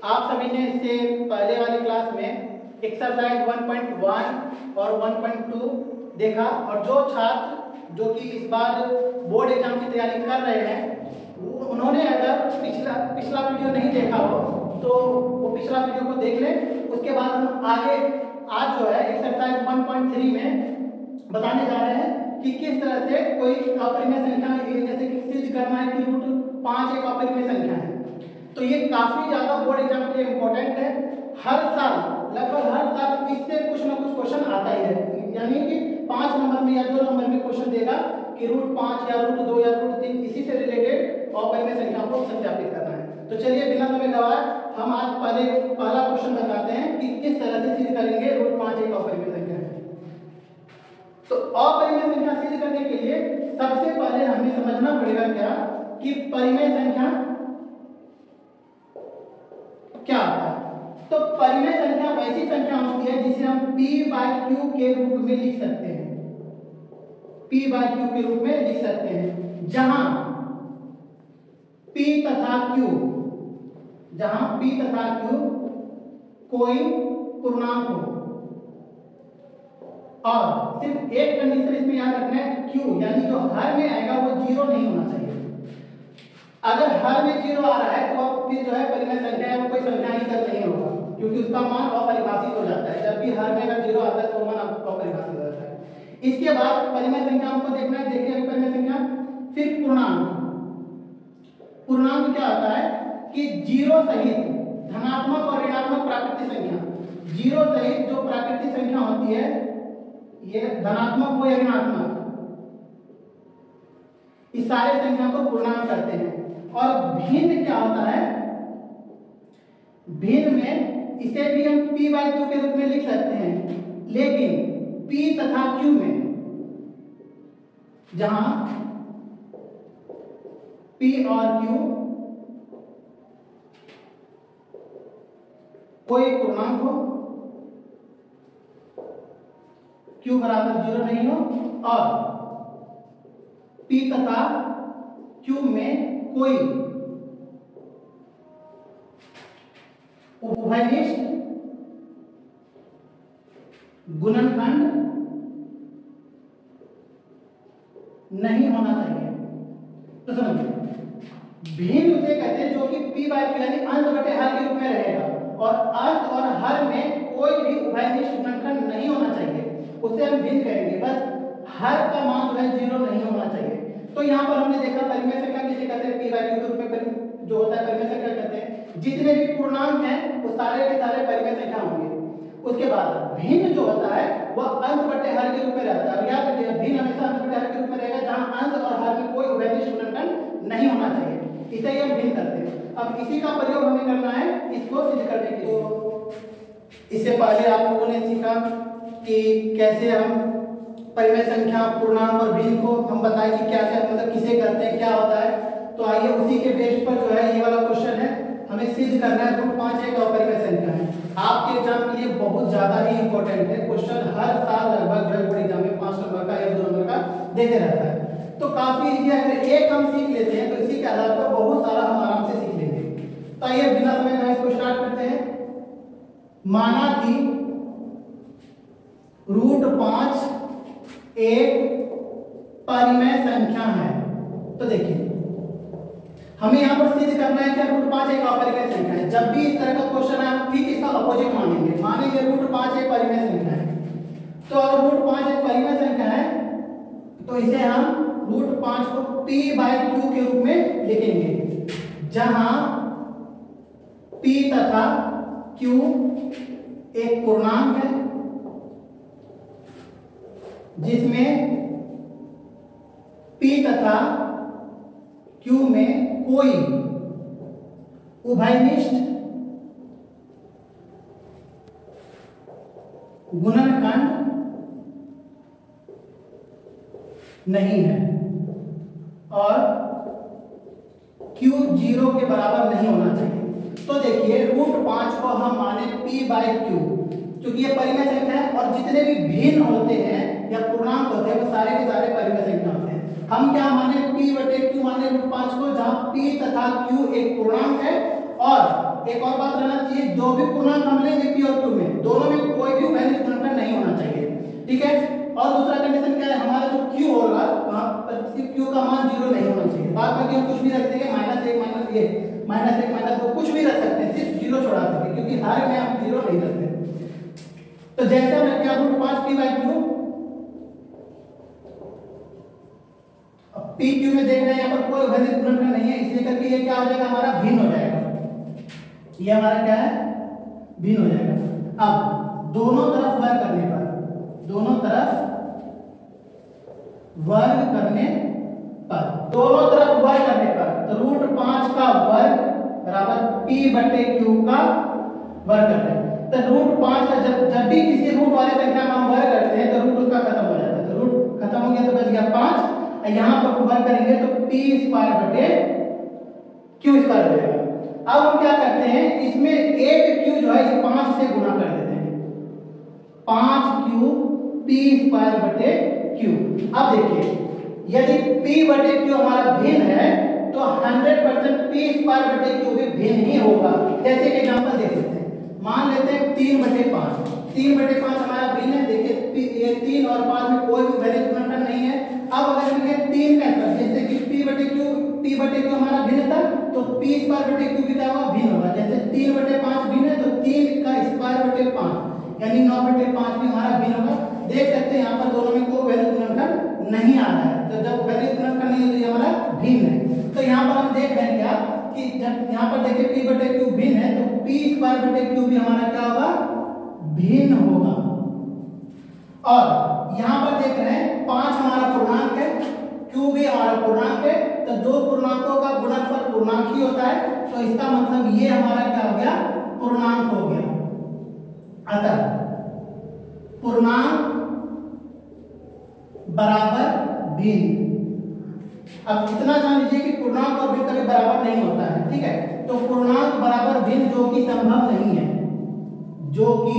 आप सभी ने इससे पहले वाली क्लास में एक्सरसाइज 1.1 और 1.2 देखा, और जो छात्र जो कि इस बार बोर्ड एग्जाम की तैयारी कर रहे हैं उन्होंने अगर पिछला वीडियो नहीं देखा हो तो वो पिछला वीडियो को देख लें। उसके बाद हम आगे आज जो है एक्सरसाइज 1.3 में बताने जा रहे हैं कि किस तरह से कोई अपरिमेय संख्या जैसे कि सिद्ध करना है कि रूट 5 एक अपरिमेय संख्या है। तो ये काफी ज्यादा बोर्ड एग्जाम के लिए इम्पोर्टेंट है। हर साल लगभग हर साल इससे कुछ ना कुछ क्वेश्चन आता ही है, यानी कि 5 नंबर में या 2 नंबर में क्वेश्चन देगा कि रूट 5 या रूट 2 या रूट 3 इसी से रिलेटेड अपरिमेय संख्या को सत्यापित करना है। तो चलिए बिना समय गवाए हम आज पहला क्वेश्चन बताते हैं कि किस तरह से सिद्ध करेंगे रूट 5 एक अपरिमेय संख्या है। तो अपरिमेय संख्या सिद्ध करने के लिए सबसे पहले हमें समझना पड़ेगा क्या कि परिमेय संख्या क्या होता है। तो परिमेय संख्या ऐसी संख्या होती है जिसे हम p/q के रूप में लिख सकते हैं, p/q के रूप में लिख सकते हैं, जहां p तथा q कोई पूर्णांक हो, और सिर्फ एक कंडीशन इसमें याद रखना है, q यानी जो हर में आएगा वो 0 नहीं होना चाहिए। अगर हर में 0 आ रहा है तो फिर जो है परिमेय संख्या है वो कोई संख्या ही तक नहीं होगा, क्योंकि उसका मान अपरिभाषित हो जाता है। जब भी हर में अगर 0 आता है तो मान अपरिभाषित हो जाता है। इसके बाद परिमेय संख्या हमको देखना है, देखिए अभी परिमेय संख्या, फिर पूर्णांक क्या होता है कि 0 सहित धनात्मक और ऋणात्मक प्राकृतिक संख्या, 0 सहित जो प्राकृतिक संख्या होती है ये धनात्मक हो या ऋणात्मक, इस सारे संख्या को पूर्णांक करते हैं। और भिन्न क्या होता है, भिन्न में इसे भी हम p/q के रूप में लिख सकते हैं, लेकिन p तथा q में जहां p और q कोई पूर्णांक हो, q बराबर 0 नहीं हो, और p तथा q में कोई उभयनिष्ठ गुणनखंड नहीं होना चाहिए। तो समझिए, भिन्न उसे कहते हैं जो कि p/q यानी अंश बटे हर के रूप में रहेगा, और अंश और हर में कोई भी उभयनिष्ठ गुणनखंड नहीं होना चाहिए, उसे हम भिन्न कहेंगे। बस हर का मान जो है 0 नहीं होना चाहिए। तो यहाँ पर हमने देखा परिमेय संख्या किसे कहते हैं, p/q के रूप में जो होता है परिमेय संख्या कहते हैं। जितने भी पूर्णांक हैं वो सारे के सारे परिमेय संख्या होंगे। उसके बाद भिन्न जो होता है वह अंश बटे हर के रूप में रहता है। याद रखिए, भिन्न हमेशा अंश बटे हर के रूप में रहेगा जहां अंश और हर में कोई उभयनिष्ठ गुणनखंड नहीं होना चाहिए, इसे ही हम भिन्न करते हैं। अब इसी का प्रयोग हमें करना है इसको सिद्ध करने के लिए। इससे पहले आप लोगों ने सीखा कि कैसे हम परिमेय संख्या, पूर्णांक और भिन्न को हम बताएं कि क्या क्या मतलब किसे करते हैं, क्या होता है। तो आइए उसी के बेस पर जो है ये वाला क्वेश्चन है, हमें सिद्ध करना है रूट 5 एक अपरिमेय संख्या है। आपके एग्जाम के लिए बहुत ज्यादा ही इंपॉर्टेंट है, क्वेश्चन हर साल लगभग बोर्ड एग्जाम में 5 नंबर का या 2 नंबर का देते रहता है। तो काफी इजी है, अगर एक हम सीख लेते हैं तो इसी के आधार पर बहुत सारा हम आराम से सीख लेंगे। तो आइए बिना समय गवाए इसको स्टार्ट करते हैं। माना कि रूट 5 एक परिमेय संख्या है। तो देखिए हमें यहाँ पर सिद्ध करना है कि रूट 5 एक अपरिमेय संख्या है। जब भी इस तरह का क्वेश्चन है ठीक इसका अपोजिट मानेंगे रूट 5 एक परिमेय संख्या है। तो अगर रूट 5 एक परिमेय संख्या है तो इसे हम रूट 5 को p/q के रूप में लिखेंगे, जहां p तथा q एक पूर्णांक है जिसमें p तथा q में कोई उभयनिष्ठ गुणनखंड नहीं है, और q 0 के बराबर नहीं होना चाहिए। तो देखिए रूट 5 को हम माने p/q, क्योंकि ये परिमेय संख्या है और जितने भी भिन्न होते हैं या पूर्णांक होते हैं वो सारे के सारे परिमेय संख्या होते हैं। हम क्या माने p/q माने रूट 5 को, जहां p तथा q एक पूर्णांक है और एक और बात रहना चाहिए, जो भी पूर्णांक हम लेंगे पी और क्यू में, दोनों में कोई भी उभयनिष्ठ गुणनखंड नहीं होना चाहिए, ठीक है। और दूसरा कंडीशन क्या है, हमारा जो क्यू होगा वहां पर क्यू का मान 0 नहीं होना चाहिए। बाद में हम कुछ भी रख देंगे, -1 -1 -2 कुछ भी रख सकते हैं, सिर्फ 0 छोड़ा सकते, क्योंकि हर में हम 0 नहीं रखते। तो जैसे हमने क्या √5 p/q, अब पी क्यू में देख रहे हैं यहाँ पर कोई उभयनिष्ठ गुणनखंड नहीं है, इसलिए करके ये क्या हो जाएगा, हमारा भिन्न हो जाएगा। ये हमारा क्या है, भिन्न हो जाएगा। अब दोनों तरफ वर्ग करने पर, दोनों तरफ वर्ग करने पर, दोनों तरफ वर्ग करने पर तो √5 का वर्ग बराबर p/q का वर्ग करते हैं। तो √5 का जब भी किसी रूट वाले संख्या का हम वर्ग करते हैं तो रूट उसका खत्म हो जाता है, तो रूट खत्म हो गया तो बच गया 5, यहाँ पर वर्ग करेंगे तो p² q² हो जाएगा। अब हम क्या करते हैं, इसमें एक q जो है इस 5 से गुणा कर देते हैं, 5q p²/q। अब देखिए यदि p/q हमारा भिन्न है तो 100% p²/q भी भिन्न ही होगा। जैसे एक एग्जांपल देख सकते हैं, मान लेते हैं 3/5, 3/5 हमारा भिन्न है। देखिए ये 3 और 5 में कोई भी उभयनिष्ठ गुणनखंड नहीं है। अब अगर हम ये 3 का स्तर, जैसे कि p/q हमारा भिन्न था तो p²/q भी क्या होगा, भिन्न होगा। जैसे 3/5 भिन्न है तो 3 का स्क्वायर/5 यानी 9/5 भी हमारा भिन्न होगा। देख सकते हैं यहाँ पर दोनों में कोई उभयनिष्ठ गुणनखंड नहीं आ रहा है, तो जब उभयनिष्ठ गुणनखंड नहीं है तो ये हमारा भिन्न है। तो यहाँ पर हम देख रहे हैं क्या कि जब यहाँ पर देखिए p/q भिन्न है तो p²/q भी हमारा क्या होगा, भिन्न होगा। और यहाँ पर देख रहे हैं 5 हमारा पूर्णांक है, q भी हमारा पूर्णांक है, तो दो पूर्णांकों का गुणनफल पूर्णांक ही होता है, तो इसका मतलब ये हमारा क्या हो गया, पूर्णांक हो गया। अतः पूर्णांक बराबर भिन्न। अब इतना जान लीजिए कि पूर्णांक और भिन्न कभी बराबर नहीं होता है, ठीक है। तो पूर्णांक बराबर भिन्न जो कि संभव नहीं है, जो कि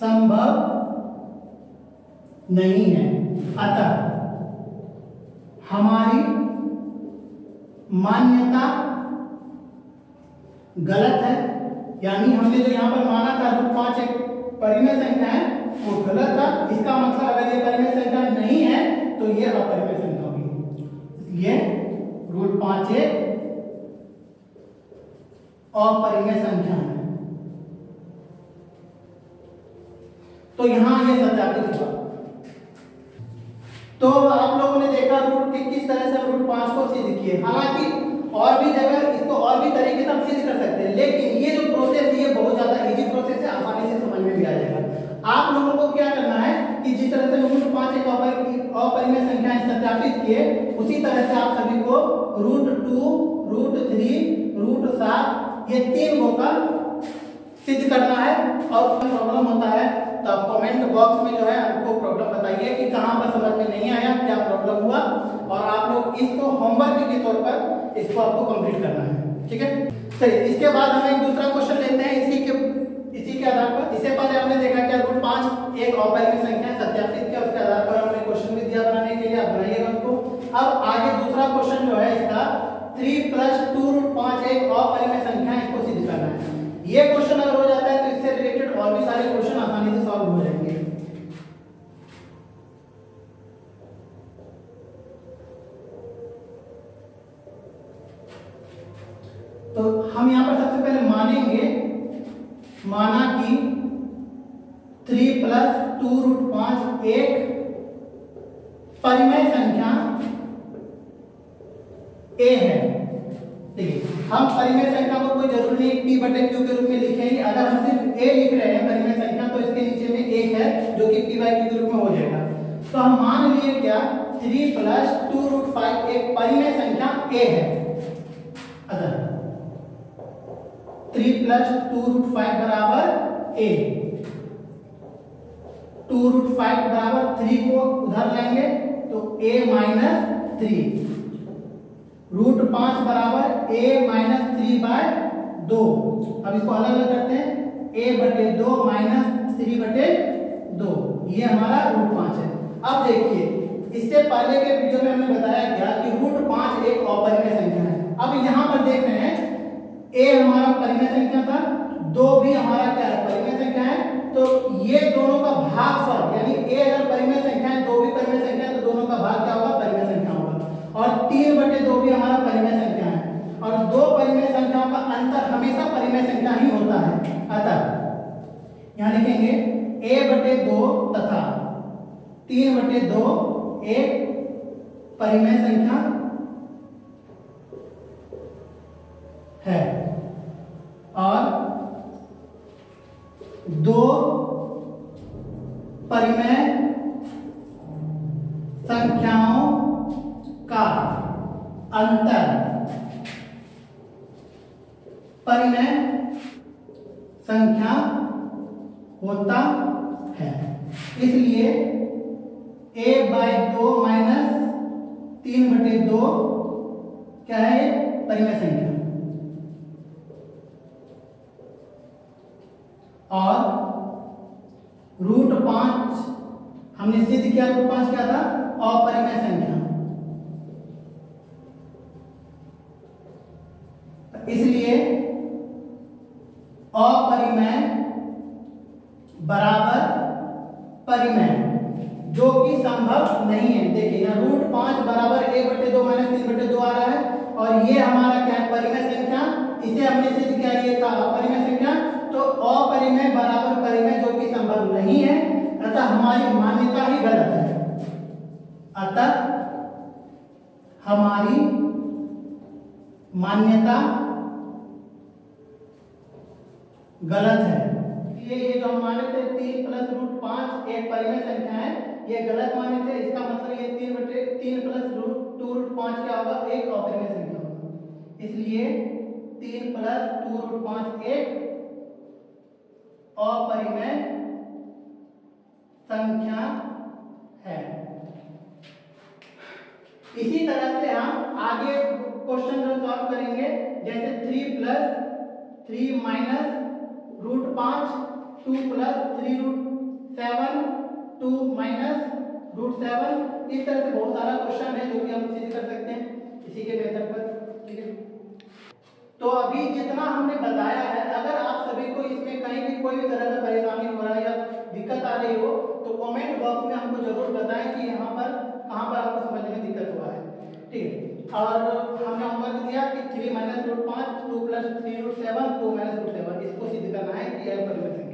संभव नहीं है। अतः हमारी मान्यता गलत है, यानी हमने जो यहाँ पर माना था √5 एक परिमेय संख्या है वो गलत था। इसका मतलब अगर ये परिमेय संख्या नहीं है तो ये अपरिमेय संख्या होगी। ये √5 एक अपरिमेय संख्या है, तो यहां ये सत्यापित हुआ। तो आप लोगों ने देखा रूट के किस तरह से √5 को सिद्ध किए। हालांकि और भी जगह इसको और भी तरीके से हम सिद्ध कर सकते हैं, लेकिन ये जो प्रोसेस है ये बहुत ज्यादा इजी प्रोसेस है, आसानी से समझ में भी आ जाएगा। आप लोगों को क्या करना है कि जिस तरह से √5 एक अपरिमेय संख्या सत्यापित किए, उसी तरह से आप सभी को √2, √3, √7 ये 3 को का सिद्ध करना है। और प्रॉब्लम होता है तो आप कमेंट बॉक्स में जो है आपको प्रॉब्लम बताइए कि कहां पर समझ में नहीं आया, क्या प्रॉब्लम हुआ, और आप लोग इसको होमवर्क के तौर पर इसको आपको कंप्लीट करना है, ठीक है। चलिए इसके बाद हम एक दूसरा क्वेश्चन लेते हैं इसी के आधार पर। इससे पहले हमने देखा क्या √5 एक अपरिमेय संख्या सत्यापित किया, उसके आधार पर हमने क्वेश्चन भी दिया बनाने के लिए, आप बनाइएगा उसको। अब आगे दूसरा क्वेश्चन जो है इसका 3 + 2√5 एक अपरिमेय संख्या, इसको सिद्ध करना है। ये क्वेश्चन अगर हो जाता है तो इससे रिलेटेड और भी सारे क्वेश्चन आसानी से सॉल्व हो जाएंगे। तो हम यहां पर सबसे पहले माना कि 3 + 2√5 एक परिमेय संख्या a है। देखिए हम परिमेय संख्या को कोई जरूरी नहीं p/q के रूप में लिखेंगे। अगर हम सिर्फ a लिख रहे हैं परिमेय संख्या तो इसके नीचे में 1 है जो कि p/q के रूप में हो जाएगा। तो हम मान लिए क्या 3 + 2√5 एक परिमेय संख्या a है। अतः 3 + 2√5 बराबर a, 2√5 बराबर 3 को उधर लाएंगे तो a - 3, √5 बराबर a - 3/2। अब इसको अलग अलग करते हैं, a/2 - 3/2, ये हमारा √5 है। अब देखिए इससे पहले के वीडियो में हमने बताया क्या कि √5 एक अपरिमेय संख्या है। अब यहाँ पर देख रहे हैं a हमारा परिमेय संख्या था, 2 भी हमारा क्या है, परिमेय संख्या है। तो ये दोनों का भागफल यानी a अगर परिमेय संख्या है, 2 भी परिमेय संख्या है, तो दोनों का भाग क्या होगा, परिमेय संख्या होगा। और 3/2 भी हमारा परिमेय संख्या है, और 2 परिमेय संख्याओं का अंतर हमेशा परिमेय संख्या ही होता है। अतः यहाँ लिखेंगे a/2 तथा 3/2 एक परिमेय संख्या है और 2 परिमेय संख्याओं का अंतर परिमेय संख्या होता है। इसलिए a/2 माइनस 3/2 क्या है, परिमेय संख्या। और √5 हमने सिद्ध किया, √5 क्या था, अपरिमेय संख्या। इसलिए अपरिमेय बराबर परिमेय, जो कि संभव नहीं है। देखिए यहाँ √5 बराबर 1/2 माइनस 3/2 आ रहा है, और ये हमारा क्या है, परिमेय संख्या। इसे हमने सिद्ध किया, ये था अपरिमेय संख्या। तो अपरिमेय बराबर परिमेय जो कि संभव नहीं है, अतः हमारी मान्यता ही गलत है। अतः हमारी मान्यता गलत है। ये जो हम माने थे 3 + √5 एक परिमेय संख्या है, ये गलत माने थे। इसका मतलब ये 3 + 2√5 क्या होगा, एक अपरिमेय संख्या होगा। इसलिए 3 + 2√5 एक अपरिमेय संख्या है। इसी तरह से हम आगे क्वेश्चन जो सॉल्व करेंगे, जैसे 3 + 3 माइनस √5, 2 + 3√7, 2 माइनस √7। इस तरह से बहुत सारा क्वेश्चन है जो कि हम सिद्ध कर सकते हैं इसी के मेथड पर। ठीक है, तो अभी जितना हमने बताया है, अगर आप सभी को इसमें कहीं भी कोई भी तरह का परेशानी हो रहा है या दिक्कत आ रही हो, तो कमेंट बॉक्स में हमको जरूर बताएं कि यहाँ पर कहाँ पर आपको समझने में दिक्कत हुआ है। ठीक है, और हमने होमवर्क दिया कि 3 - √5, 2 + 3√7, 2 - √7 इसको सिद्ध करना है कि यह परिवर्तन